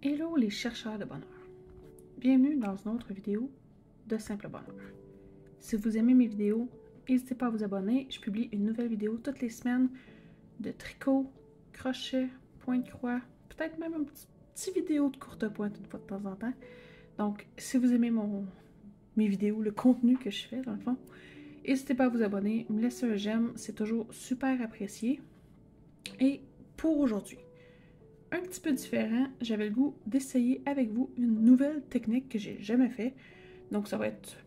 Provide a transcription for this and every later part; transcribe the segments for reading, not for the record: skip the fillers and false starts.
Hello les chercheurs de bonheur. Bienvenue dans une autre vidéo de Simple Bonheur. Si vous aimez mes vidéos, n'hésitez pas à vous abonner. Je publie une nouvelle vidéo toutes les semaines de tricot, crochet, point de croix, peut-être même une petite vidéo de courte pointe une fois de temps en temps. Donc, si vous aimez mes vidéos, le contenu que je fais dans le fond, n'hésitez pas à vous abonner, me laisser un j'aime, c'est toujours super apprécié. Et pour aujourd'hui, un petit peu différent, j'avais le goût d'essayer avec vous une nouvelle technique que j'ai jamais fait. Donc ça va être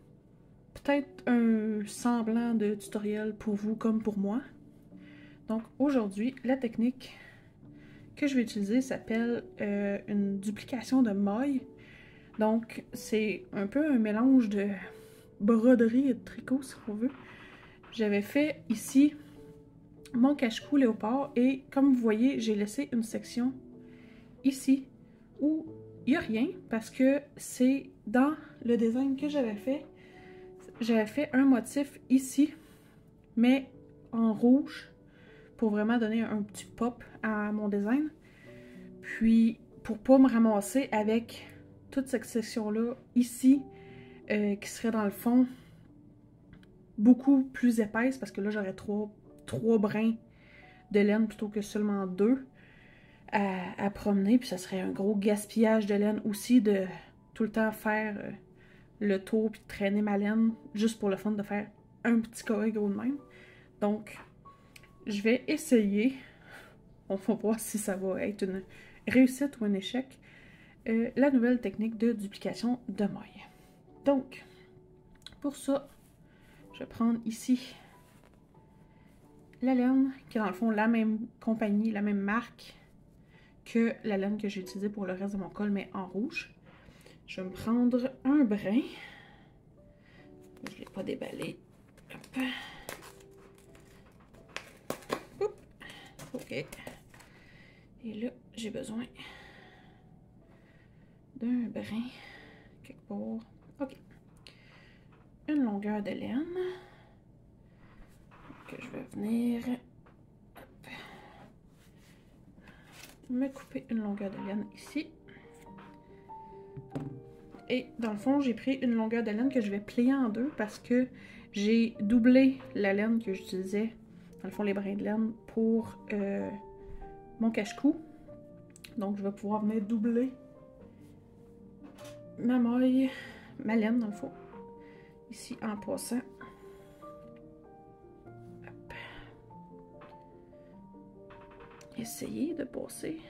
peut-être un semblant de tutoriel pour vous comme pour moi. Donc aujourd'hui, la technique que je vais utiliser s'appelle une duplication de mailles. Donc c'est un peu un mélange de broderie et de tricot si on veut. J'avais fait ici mon cache-cou léopard et comme vous voyez, j'ai laissé une section ici où il n'y a rien parce que c'est dans le design que j'avais fait un motif ici mais en rouge pour vraiment donner un petit pop à mon design, puis pour pas me ramasser avec toute cette section là ici qui serait dans le fond beaucoup plus épaisse parce que là j'aurais trois brins de laine plutôt que seulement deux à promener, puis ça serait un gros gaspillage de laine aussi de tout le temps faire le tour puis de traîner ma laine juste pour le fun de faire un petit carré gros de même. Donc je vais essayer, on va voir si ça va être une réussite ou un échec, la nouvelle technique de duplication de mailles. Donc pour ça, je vais prendre ici la laine qui est dans le fond la même compagnie, la même marque que la laine que j'ai utilisée pour le reste de mon col, mais en rouge. Je vais me prendre un brin. Je ne l'ai pas déballé. Hop. Oups. OK. Et là, j'ai besoin d'un brin quelque part. OK. Une longueur de laine que je vais venir me couper une longueur de laine ici. Et dans le fond, j'ai pris une longueur de laine que je vais plier en deux parce que j'ai doublé la laine que j'utilisais, dans le fond les brins de laine, pour mon cache-cou. Donc je vais pouvoir venir doubler ma maille, ma laine dans le fond, ici en passant. Hop. Essayez de passer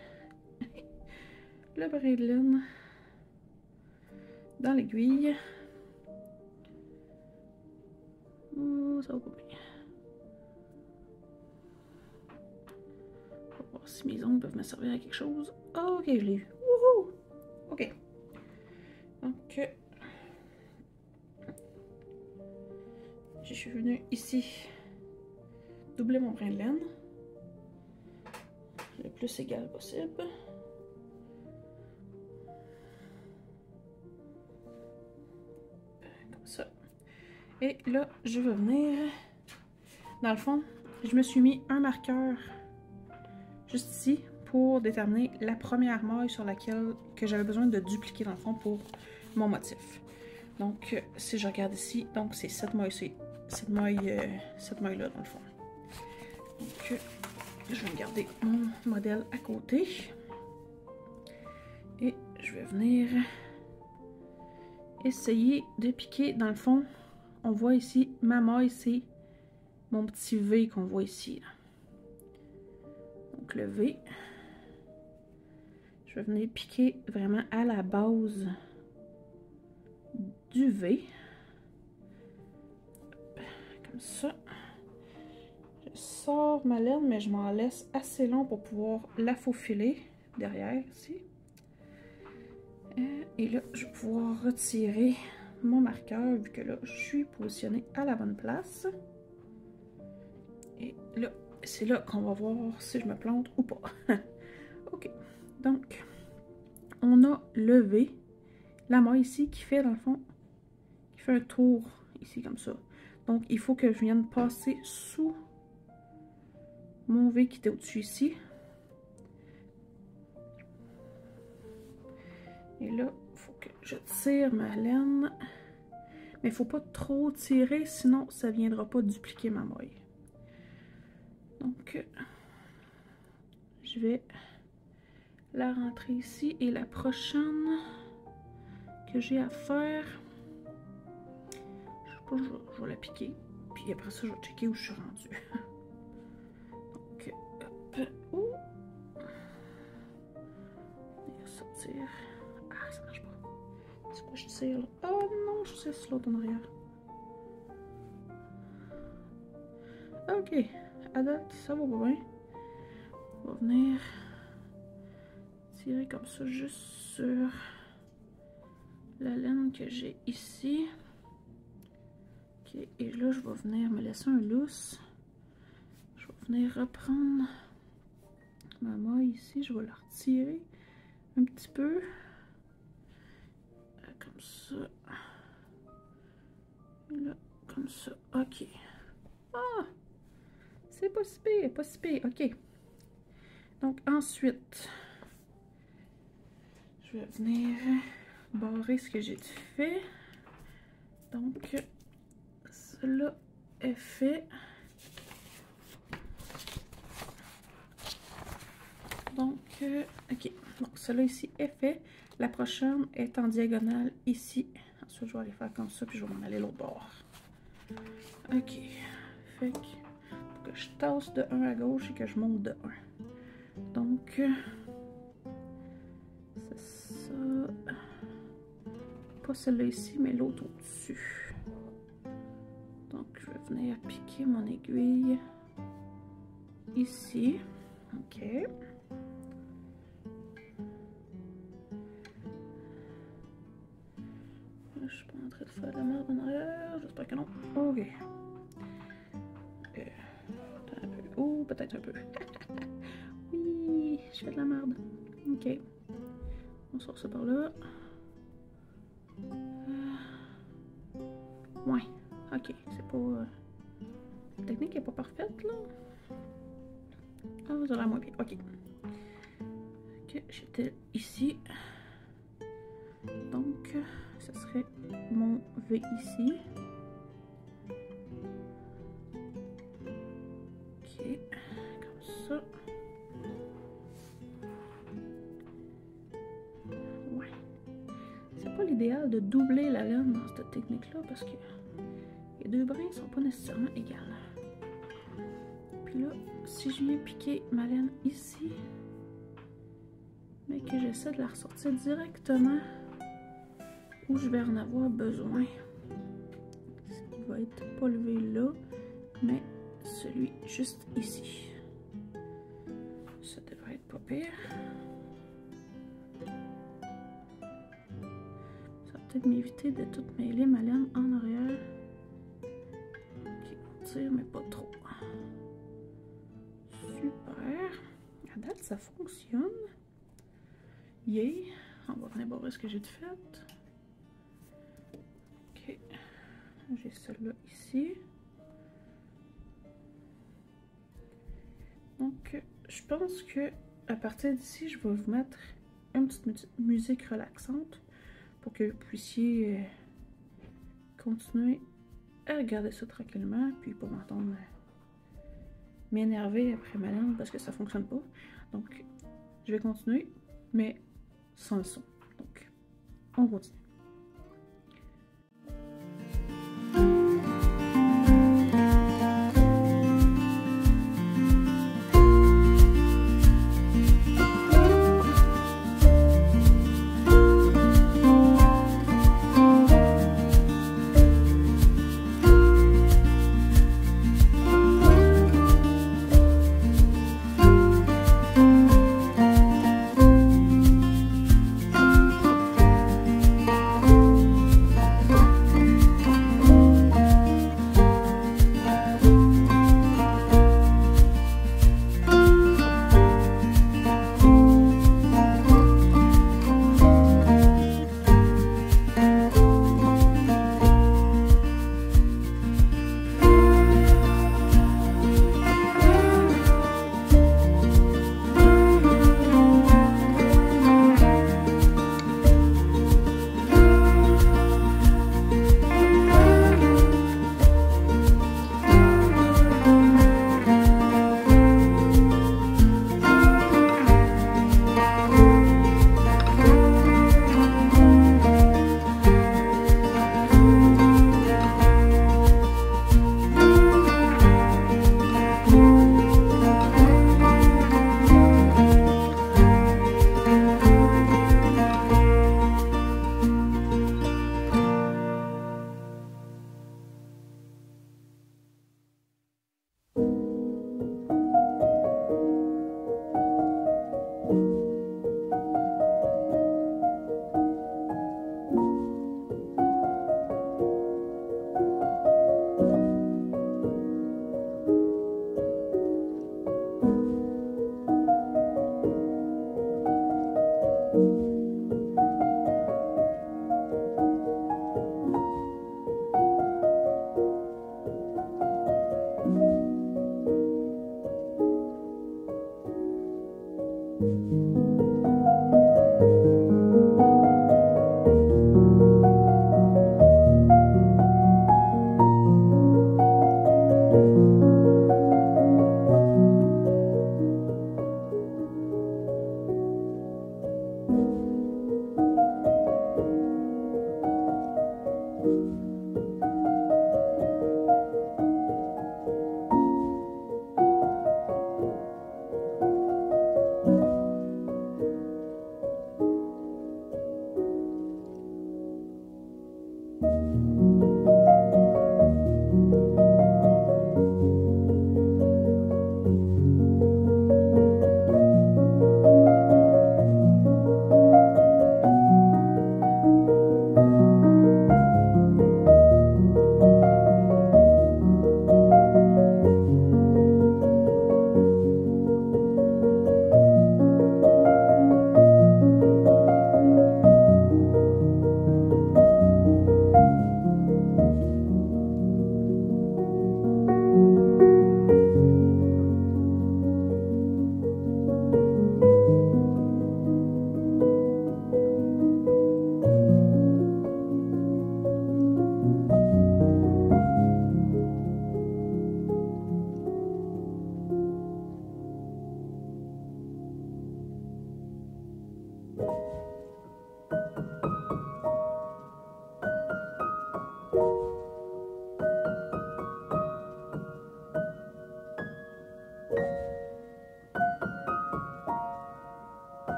le brin de laine dans l'aiguille. Oh, ça va pas bien. On va voir si mes ongles peuvent me servir à quelque chose. Oh, ok, je l'ai eu. Wouhou! Ok. Donc, je suis venue ici doubler mon brin de laine le plus égal possible. Ça. Et là, je vais venir, dans le fond, je me suis mis un marqueur juste ici pour déterminer la première maille sur laquelle que j'avais besoin de dupliquer dans le fond pour mon motif. Donc, si je regarde ici, donc c'est cette maille-ci, cette maille-là dans le fond. Donc, je vais garder mon modèle à côté et je vais venir essayer de piquer. Dans le fond, on voit ici, ma maille, c'est mon petit V qu'on voit ici. Donc le V, je vais venir piquer vraiment à la base du V. Comme ça. Je sors ma laine, mais je m'en laisse assez long pour pouvoir la faufiler derrière ici. Et là, je vais pouvoir retirer mon marqueur vu que là, je suis positionnée à la bonne place. Et là, c'est là qu'on va voir si je me plante ou pas. Ok, donc, on a le V, la maille ici qui fait dans le fond, qui fait un tour ici comme ça. Donc, il faut que je vienne passer sous mon V qui était au-dessus ici. Et là, il faut que je tire ma laine. Mais il ne faut pas trop tirer, sinon ça ne viendra pas dupliquer ma maille. Donc, je vais la rentrer ici. Et la prochaine que j'ai à faire, je sais pas, je vais la piquer. Puis après ça, je vais checker où je suis rendue. Donc, hop, ouh. On va sortir. Ah, ça marche pas. C'est quoi je tire là? Oh non, je tire sur l'autre en arrière. Ok, à date, ça va pas bien. On va venir tirer comme ça juste sur la laine que j'ai ici. Ok, et là, je vais venir me laisser un lousse. Je vais venir reprendre ma maille ici. Je vais la retirer un petit peu. Comme ça. Et là, comme ça. Ok. Ah! C'est pas si pire, pas si pire. Ok. Donc, ensuite, je vais venir barrer ce que j'ai fait. Donc, cela est fait. Donc, ok. Donc, cela ici est fait. La prochaine est en diagonale ici. Ensuite, je vais aller faire comme ça, puis je vais m'en aller l'autre bord. Ok. Fait que, faut que je tasse de 1 à gauche et que je monte de 1. Donc, c'est ça. Pas celle-là ici, mais l'autre au-dessus. Donc, je vais venir piquer mon aiguille ici. Ok. Je suis pas en train de faire de la merde en arrière. J'espère que non. Ok. Un peu. Oh, peut-être un peu. Oui, je fais de la merde. Ok. On sort ça par là. Ouais. Ok. C'est pas... La technique est pas parfaite, là. Ah, ça a l'air moins bien. Ok. Ok, j'étais ici. Donc, ce serait mon V ici. Ok, comme ça. Ouais. C'est pas l'idéal de doubler la laine dans cette technique-là parce que les deux brins sont pas nécessairement égales. Puis là, si je viens piquer ma laine ici, mais que j'essaie de la ressortir directement où je vais en avoir besoin. Il va être pas levé là, mais celui juste ici. Ça devrait être pas pire. Ça va peut-être m'éviter de tout mêler ma laine en arrière. Ok, on tire, mais pas trop. Super. À date, ça fonctionne. Yay. On va venir barrer ce que j'ai de fait. Ok. J'ai celle-là ici. Donc, je pense que à partir d'ici, je vais vous mettre une petite musique relaxante pour que vous puissiez continuer à regarder ça tranquillement, puis pas m'entendre m'énerver après ma langue parce que ça fonctionne pas. Donc, je vais continuer, mais sans le son. Donc, on continue.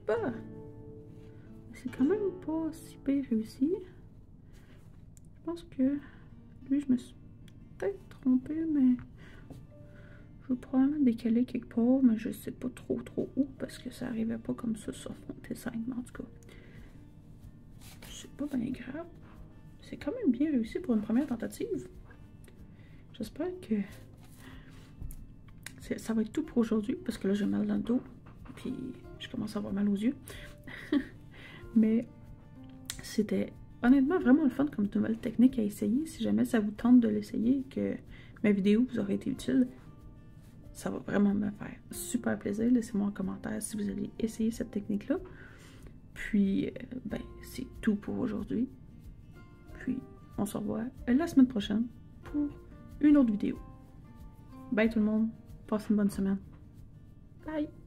Bah! C'est quand même pas si bien réussi. Je pense que lui, je me suis peut-être trompée, mais je vais probablement décaler quelque part, mais je sais pas trop où parce que ça arrivait pas comme ça sur mon dessin. Mais en tout cas, c'est pas bien grave. C'est quand même bien réussi pour une première tentative. J'espère que ça va être tout pour aujourd'hui parce que là j'ai mal dans le dos puis je commence à avoir mal aux yeux. Mais c'était honnêtement vraiment le fun comme nouvelle technique à essayer. Si jamais ça vous tente de l'essayer et que ma vidéo vous aurait été utile, ça va vraiment me faire super plaisir. Laissez-moi en commentaire si vous allez essayer cette technique-là. Puis, ben, c'est tout pour aujourd'hui. Puis, on se revoit la semaine prochaine pour une autre vidéo. Bye tout le monde, passez une bonne semaine. Bye!